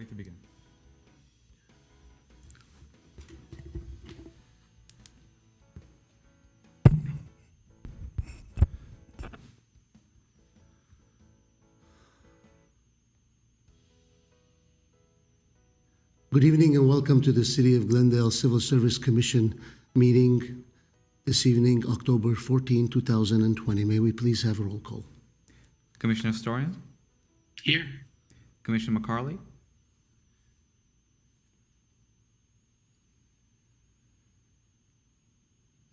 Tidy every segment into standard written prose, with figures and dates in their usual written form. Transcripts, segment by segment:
ready to begin. Good evening and welcome to the City of Glendale Civil Service Commission meeting this evening, October 14, 2020. May we please have a roll call? Commissioner Storian? Here. Commissioner McCarley?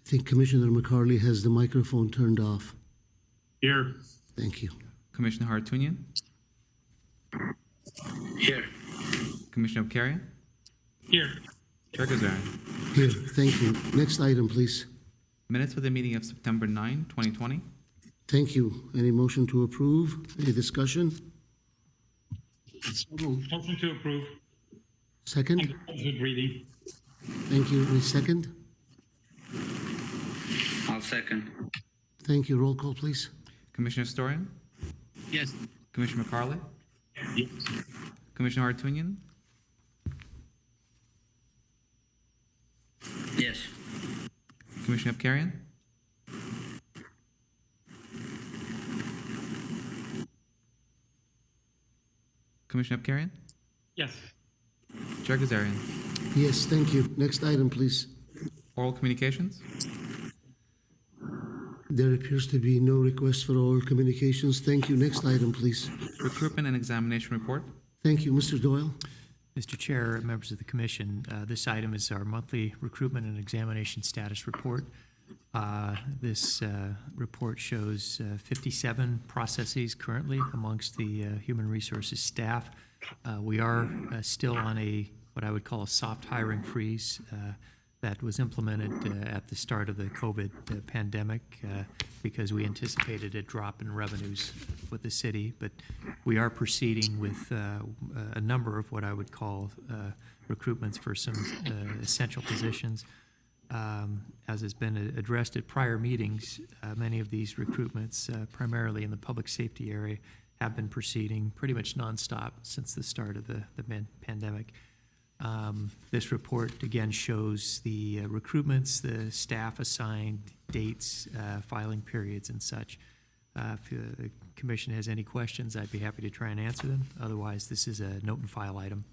I think Commissioner McCarley has the microphone turned off. Here. Thank you. Commissioner Hartunian? Here. Commissioner Abkarian? Here. Chair GHAZARIan? Here, thank you. Next item, please. Minutes for the meeting of September 9, 2020. Thank you. Any motion to approve? Any discussion? Motion to approve. Second? Good reading. Thank you. Any second? I'll second. Thank you. Roll call, please. Commissioner Storian? Yes. Commissioner McCarley? Yes. Commissioner Hartunian? Yes. Commissioner Abkarian? Commissioner Abkarian? Yes. Chair GHAZARIan? Yes, thank you. Next item, please. Oral communications? There appears to be no request for oral communications. Thank you. Next item, please. Recruitment and examination report? Thank you. Mr. Doyle? Mr. Chair, members of the Commission, this item is our monthly recruitment and examination status report. This report shows 57 processes currently amongst the human resources staff. We are still on what I would call a soft hiring freeze that was implemented at the start of the COVID pandemic because we anticipated a drop in revenues with the city. But we are proceeding with a number of what I would call recruitments for some essential positions. As has been addressed at prior meetings, many of these recruitments, primarily in the public safety area, have been proceeding pretty much nonstop since the start of the pandemic. This report again shows the recruitments, the staff assigned, dates, filing periods, and such. If the Commission has any questions, I'd be happy to try and answer them. Otherwise, this is a note and file item.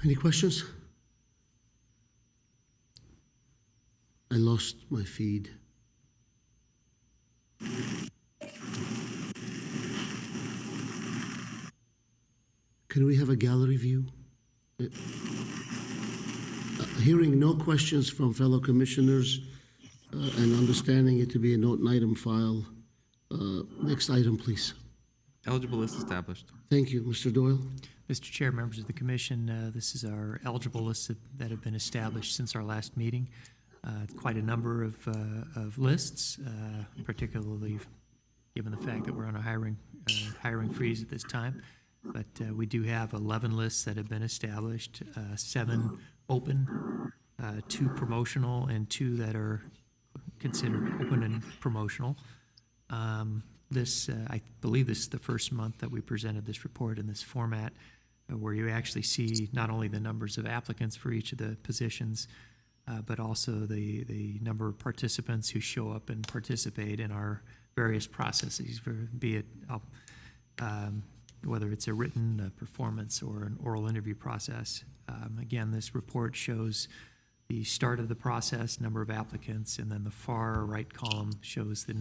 Any questions? I lost my feed. Can we have a gallery view? Hearing no questions from fellow commissioners and understanding it to be a note and item file. Next item, please. Eligible list established. Thank you. Mr. Doyle? Mr. Chair, members of the Commission, this is our eligible list that have been established since our last meeting. Quite a number of lists, particularly given the fact that we're on a hiring freeze at this time. But we do have 11 lists that have been established, 7 open, 2 promotional, and 2 that are considered open and promotional. I believe this is the first month that we presented this report in this format, where you actually see not only the numbers of applicants for each of the positions, but also the number of participants who show up and participate in our various processes, be it whether it's a written performance or an oral interview process. Again, this report shows the start of the process, number of applicants, and then the far right column shows the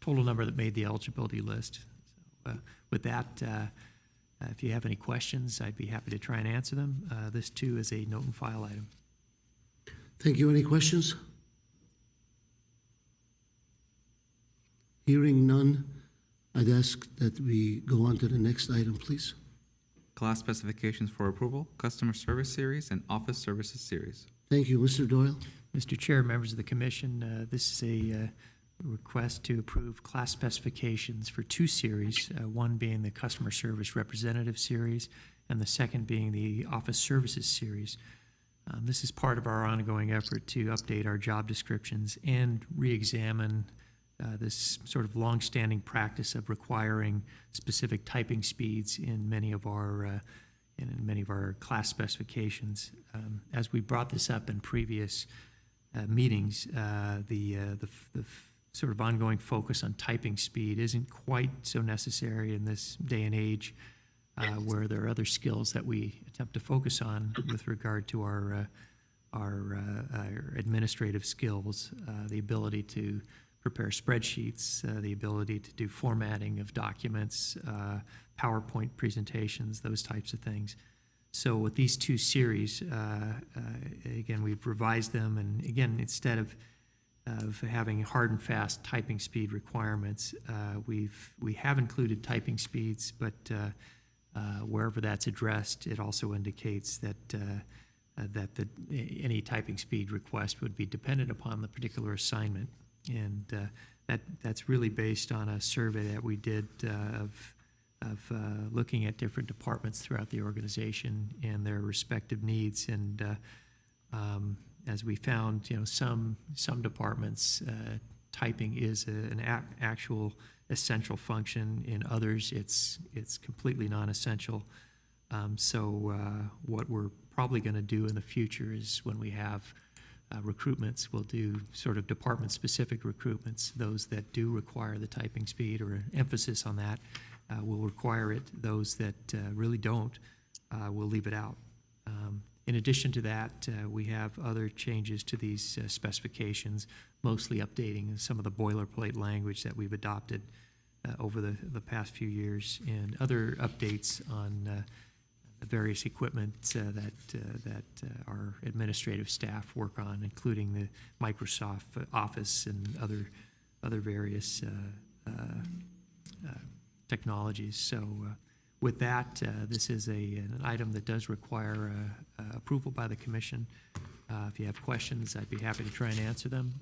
total number that made the eligibility list. So, with that, if you have any questions, I'd be happy to try and answer them. This too is a note and file item. Thank you. Any questions? Hearing none, I'd ask that we go on to the next item, please. Class specifications for approval, customer service series, and office services series. Thank you. Mr. Doyle? Mr. Chair, members of the Commission, this is a request to approve class specifications for 2 series, one being the Customer Service Representative Series, and the second being the Office Services Series. This is part of our ongoing effort to update our job descriptions and re-examine this sort of long-standing practice of requiring specific typing speeds in many of our and in many of our class specifications. As we brought this up in previous meetings, the sort of ongoing focus on typing speed isn't quite so necessary in this day and age, where there are other skills that we attempt to focus on with regard to our administrative skills, the ability to prepare spreadsheets, the ability to do formatting of documents, PowerPoint presentations, those types of things. So with these two series, again, we've revised them, and again, instead of having hard and fast typing speed requirements, we have included typing speeds, but wherever that's addressed, it also indicates that any typing speed request would be dependent upon the particular assignment, and that's really based on a survey that we did of looking at different departments throughout the organization and their respective needs. And as we found, some departments, typing is an actual essential function. In others, it's completely non-essential. So what we're probably going to do in the future is when we have recruitments, we'll do sort of department-specific recruitments. Those that do require the typing speed or an emphasis on that will require it. Those that really don't, will leave it out. In addition to that, we have other changes to these specifications, mostly updating some of the boilerplate language that we've adopted over the past few years, and other updates on the various equipment that our administrative staff work on, including the Microsoft Office and other various technologies. So with that, this is an item that does require approval by the commission. If you have questions, I'd be happy to try and answer them.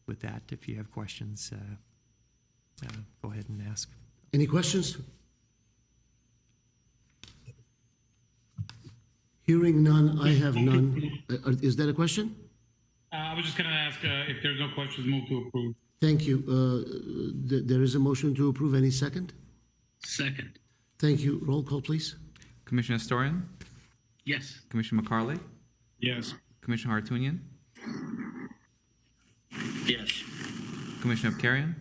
With that, if you have questions, go ahead and ask. Any questions? Hearing none, I have none. Is that a question? I was just going to ask if there's no questions, move to approve. Thank you. There is a motion to approve. Any second? Second. Thank you. Roll call, please. Commissioner Astorian, Yes. Commissioner McCarley, Yes. Commissioner Hartunian, Yes. Commissioner Abkarian,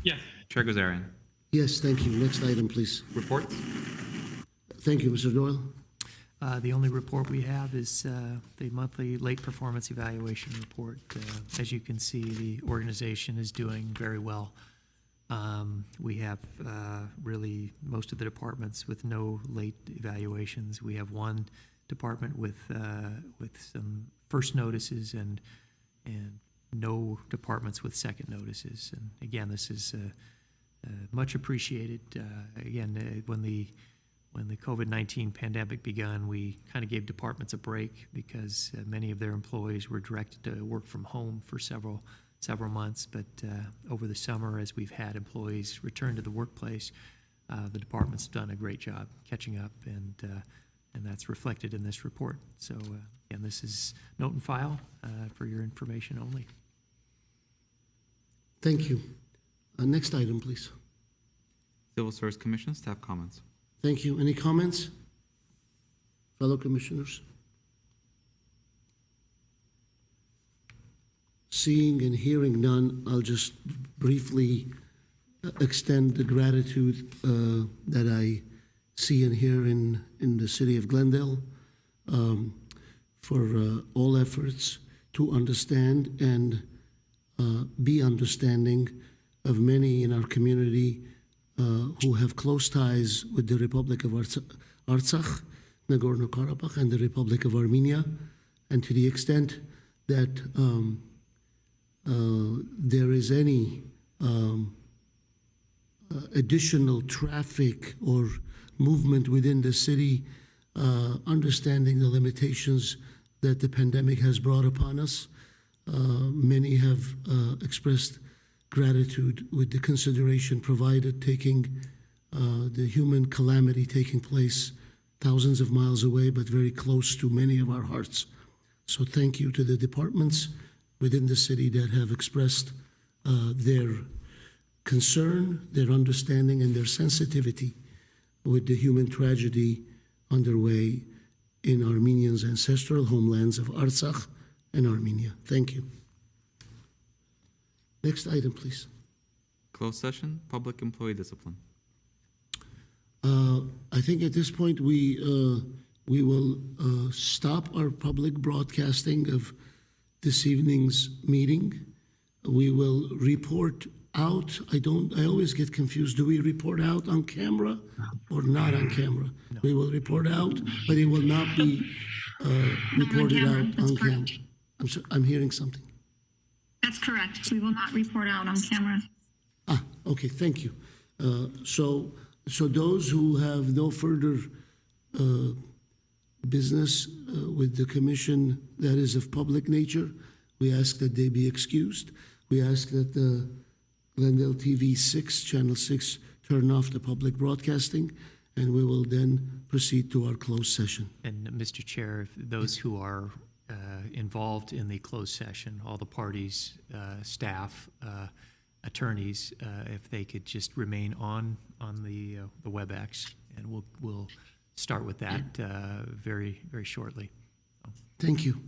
Yes. Chair GAZARIAN. Yes, thank you. Next item, please. Reports? Thank you, Mr. Doyle. The only report we have is the monthly late performance evaluation report. As you can see, the organization is doing very well. We have really most of the departments with no late evaluations. We have one department with some first notices and no departments with second notices. And again, this is much appreciated. Again, when the COVID-19 pandemic began, we kind of gave departments a break because many of their employees were directed to work from home for several months. But over the summer, as we've had employees return to the workplace, the department's done a great job catching up, and that's reflected in this report. So, again, this is note and file for your information only. Thank you. Next item, please. Civil Service Commission, staff comments. Thank you. Any comments? Fellow commissioners? Seeing and hearing none, I'll just briefly extend the gratitude that I see and hear in the city of Glendale for all efforts to understand and be understanding of many in our community who have close ties with the Republic of Artsakh, Nagorno-Karabakh, and the Republic of Armenia. And to the extent that there is any additional traffic or movement within the city, understanding the limitations that the pandemic has brought upon us, many have expressed gratitude with the consideration provided, taking the human calamity taking place thousands of miles away, but very close to many of our hearts. So thank you to the departments within the city that have expressed their concern, their understanding, and their sensitivity with the human tragedy underway in Armenians' ancestral homelands of Artsakh and Armenia. Thank you. Next item, please. Closed session, public employee discipline. I think at this point we will stop our public broadcasting of this evening's meeting. We will report out. I always get confused. Do we report out on camera or not on camera? No. We will report out, but it will not be reported camera. out That's on camera. correct. I'm hearing something. That's correct. We will not report out on camera. Okay, thank you. So those who have no further business with the commission that is of public nature, we ask that they be excused. We ask that the Glendale TV 6, Channel 6, turn off the public broadcasting, and we will then proceed to our closed session. And Mr. Chair, if those who are involved in the closed session, all the parties, staff, attorneys, if they could just remain on the WebEx, and we'll start with that very, very shortly. Thank you.